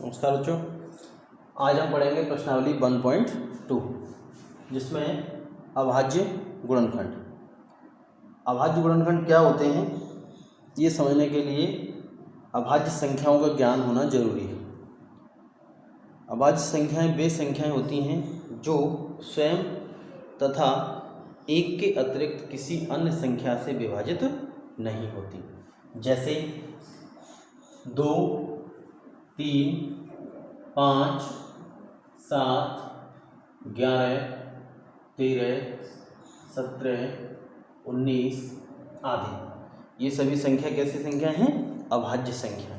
नमस्कार बच्चों, आज हम पढ़ेंगे प्रश्नावली 1.2 जिसमें अभाज्य गुणनखंड। अभाज्य गुणनखंड क्या होते हैं ये समझने के लिए अभाज्य संख्याओं का ज्ञान होना जरूरी है। अभाज्य संख्याएं वे संख्याएं होती हैं जो स्वयं तथा एक के अतिरिक्त किसी अन्य संख्या से विभाजित नहीं होती, जैसे 2, 3, 5, 7, 11, 13, 17, 19 आदि। ये सभी संख्या कैसी संख्या हैं? अभाज्य संख्या।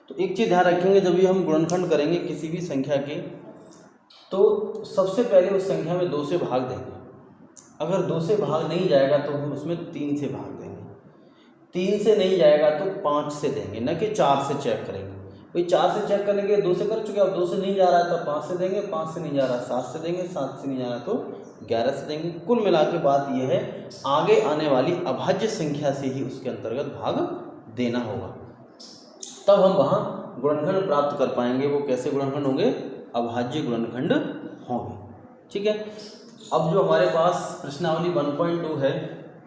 तो एक चीज़ ध्यान रखेंगे, जब भी हम गुणनखंड करेंगे किसी भी संख्या के, तो सबसे पहले उस संख्या में 2 से भाग देंगे। अगर 2 से भाग नहीं जाएगा तो हम उसमें 3 से भाग देंगे। 3 से नहीं जाएगा तो 5 से देंगे, न कि 4 से चेक करेंगे। भाई 4 से चेक करने के लिए 2 से कर चुके, अब 2 से नहीं जा रहा है तो 5 से देंगे, 5 से नहीं जा रहा 7 से देंगे, 7 से नहीं जा रहा तो 11 से देंगे। कुल मिला के बात यह है, आगे आने वाली अभाज्य संख्या से ही उसके अंतर्गत भाग देना होगा, तब हम वहाँ गुणनखंड प्राप्त कर पाएंगे। वो कैसे गुणनखंड होंगे? अभाज्य गुणनखंड होंगे। ठीक है। अब जो हमारे पास प्रश्नावली 1.2 है,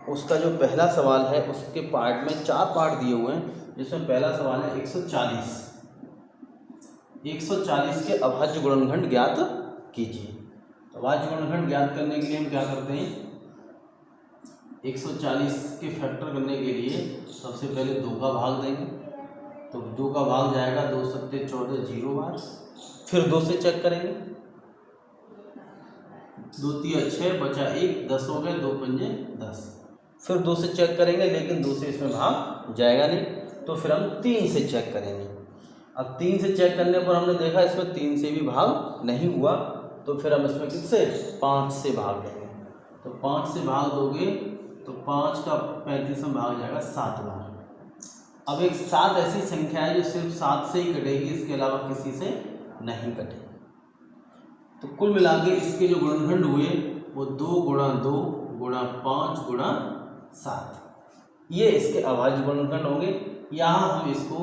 उसका जो पहला सवाल है उसके पार्ट में 4 पार्ट दिए हुए हैं, जिसमें पहला सवाल है 140 के अभाज्य गुणनखंड ज्ञात कीजिए। अभाज्य गुणनखंड ज्ञात करने के लिए हम क्या करते हैं? 140 के फैक्टर करने के लिए सबसे पहले 2 का भाग देंगे, तो 2 का भाग जाएगा 2 सत्ते 14 0 बार। फिर 2 से चेक करेंगे, 2 3 6 बचा 1 10 हो गए, 2 पंजे 10। फिर 2 से चेक करेंगे, लेकिन 2 से इसमें भाग जाएगा नहीं, तो फिर हम 3 से चेक करेंगे। अब 3 से चेक करने पर हमने देखा इसमें 3 से भी भाग नहीं हुआ, तो फिर हम इसमें किससे? 5 से भाग देंगे। तो 5 से भाग दोगे तो 5 का 35 में भाग जाएगा 7 बार। अब एक 7 ऐसी संख्या है जो सिर्फ 7 से ही कटेगी, इसके अलावा किसी से नहीं कटेगी। तो कुल मिला के इसके जो गुणनखंड हुए वो 2 गुणा 2 गुणा 5 गुणा 7, ये इसके अभाज्य गुणनखंड होंगे। यहाँ हम इसको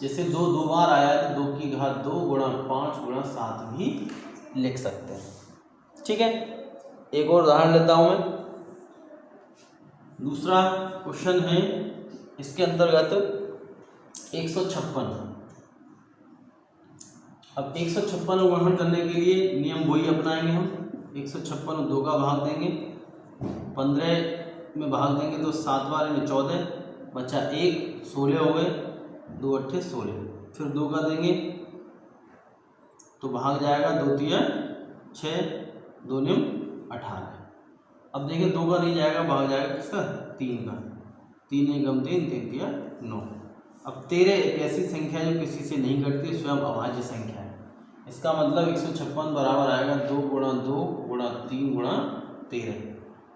जैसे 2 2 बार आया तो 2 की घात 2 गुणा 5 गुणा 7 भी लिख सकते हैं। ठीक है। एक और उदाहरण लेता हूं मैं। दूसरा क्वेश्चन है इसके अंतर्गत 156। अब 156 को गुणनखंड करने के लिए नियम वही अपनाएंगे हम। 156 में 2 का भाग देंगे, 15 में भाग देंगे तो 7 बार में 14 बचा 1 16 हो गए, 2 8 16। फिर 2 का देंगे तो भाग जाएगा 2 3 6 2 9 18। अब देखिए 2 का नहीं जाएगा, भाग जाएगा किसका? 3 का। 3 एकम 3 3 3 9। अब 13 एक ऐसी संख्या जो किसी से नहीं कटती, स्वयं अभाज्य संख्या है। इसका मतलब 156 बराबर आएगा 2 गुणा 2 गुणा 3 गुणा 13,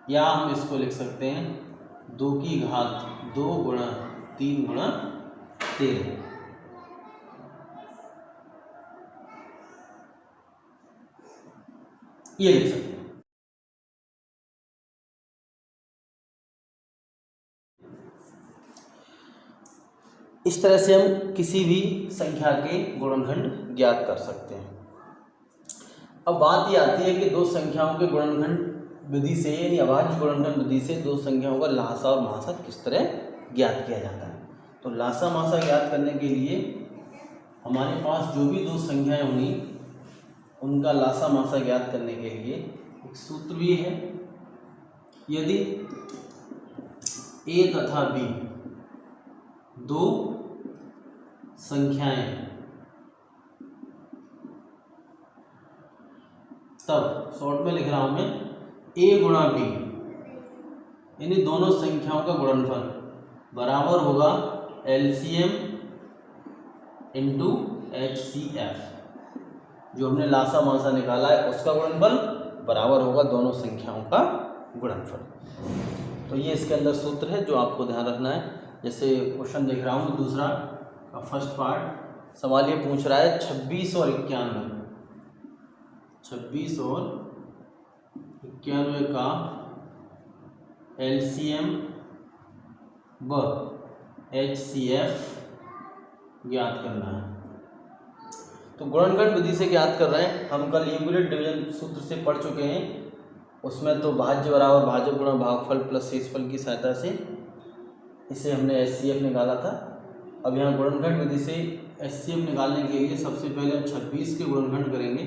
या हम इसको लिख सकते हैं 2 की घात 2 गुणा 3 गुणा 13। ये लिख सकते हैं। इस तरह से हम किसी भी संख्या के गुणनखंड ज्ञात कर सकते हैं। अब बात ये आती है कि 2 संख्याओं के गुणनखंड विधि से, यानी अभाज्य गुणनखंड विधि से 2 संख्याओं का लसाअ और मासा किस तरह ज्ञात किया जाता है। तो लसाअ मासा ज्ञात करने के लिए हमारे पास जो भी 2 संख्याएं होंगी उनका लसाअ मासा ज्ञात करने के लिए एक सूत्र भी है। यदि A तथा B 2 संख्याएं, तब शॉर्ट में लिख रहा हूं मैं, A गुणा B, यानी दोनों संख्याओं का गुणनफल बराबर होगा LCM इंटू HCF। जो हमने लासा मासा निकाला है उसका गुणनफल बराबर होगा दोनों संख्याओं का गुणनफल। तो ये इसके अंदर सूत्र है जो आपको ध्यान रखना है। जैसे क्वेश्चन देख रहा हूँ दूसरा का फर्स्ट पार्ट, सवाल ये पूछ रहा है 26 और 91, 26 और 91 का LCM व HCF ज्ञात करना है। तो गुणनखंड विधि से ज्ञात कर रहे हैं। हम कल यूनिट डिवीजन सूत्र से पढ़ चुके हैं, उसमें तो भाज्य बराबर भाजक गुणा भागफल प्लस शेषफल की सहायता से इसे हमने HCF निकाला था। अब यहाँ गुणनखंड विधि से HCF निकालने के लिए सबसे पहले हम 26 के गुणनखंड करेंगे।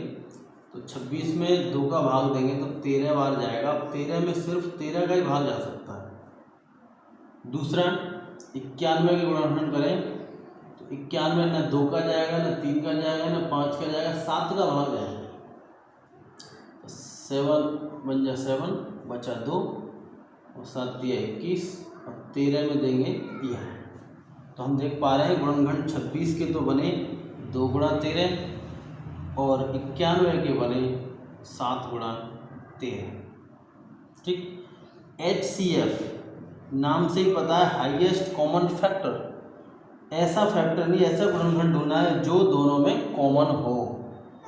तो 26 में 2 का भाग देंगे तो 13 बार जाएगा। अब 13 में सिर्फ 13 का ही भाग जा सकता है। दूसरा 91 के गुणनखंड करें तो 91 न 2 का जाएगा, न 3 का जाएगा, न 5 का जाएगा, 7 का भाग जाएगा। तो 7 बन जा 7 बचा 2 और 7 दिया 21। अब 13 में देंगे यह। तो हम देख पा रहे हैं गुणनखंड 26 के तो बने 2 गुणा 13 और 91 के बने 7 गुणा 13। ठीक। HCF नाम से ही पता है हाईएस्ट कॉमन फैक्टर। ऐसा फैक्टर नहीं, ऐसा गुणनखंड ढूंढना है जो दोनों में कॉमन हो।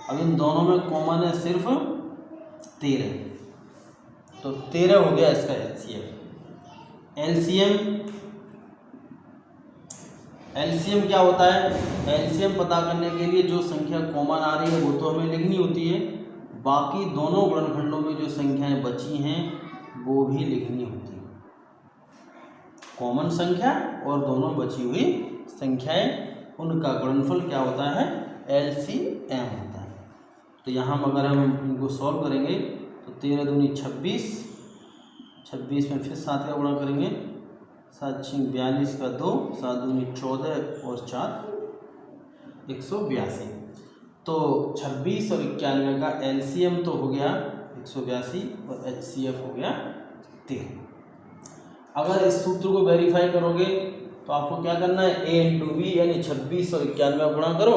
अब इन दोनों में कॉमन है सिर्फ 13, तो 13 हो गया इसका HCF। LCM क्या होता है? LCM पता करने के लिए जो संख्या कॉमन आ रही है वो तो हमें लिखनी होती है, बाकी दोनों गुणनखंडों में जो संख्याएं बची हैं वो भी लिखनी होती है। कॉमन संख्या और दोनों बची हुई संख्याएं, उनका गुणनफल क्या होता है? LCM होता है। तो यहाँ अगर हम इनको सॉल्व करेंगे तो 13 दूनी 26, 26 में फिर 7 का गुणा करेंगे, 7 छिंग 42 का 2, 7 दूनी 14 और 4 182। तो 26 और 91 का LCM तो हो गया 182 और HCF हो गया 13। अगर इस सूत्र को वेरीफाई करोगे तो आपको क्या करना है? A इंटू B यानी 26 और 91 गुणा करो,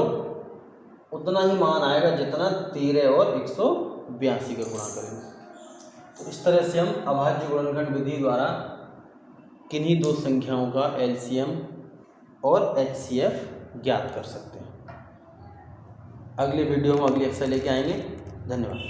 उतना ही मान आएगा जितना 13 और 182 का गुणा करेंगे। तो इस तरह से हम अभाज्य गुणनखंड विधि द्वारा किन्हीं दो संख्याओं का LCM और HCF ज्ञात कर सकते हैं। अगले वीडियो में अगली एक्सरसाइज लेके आएंगे। धन्यवाद।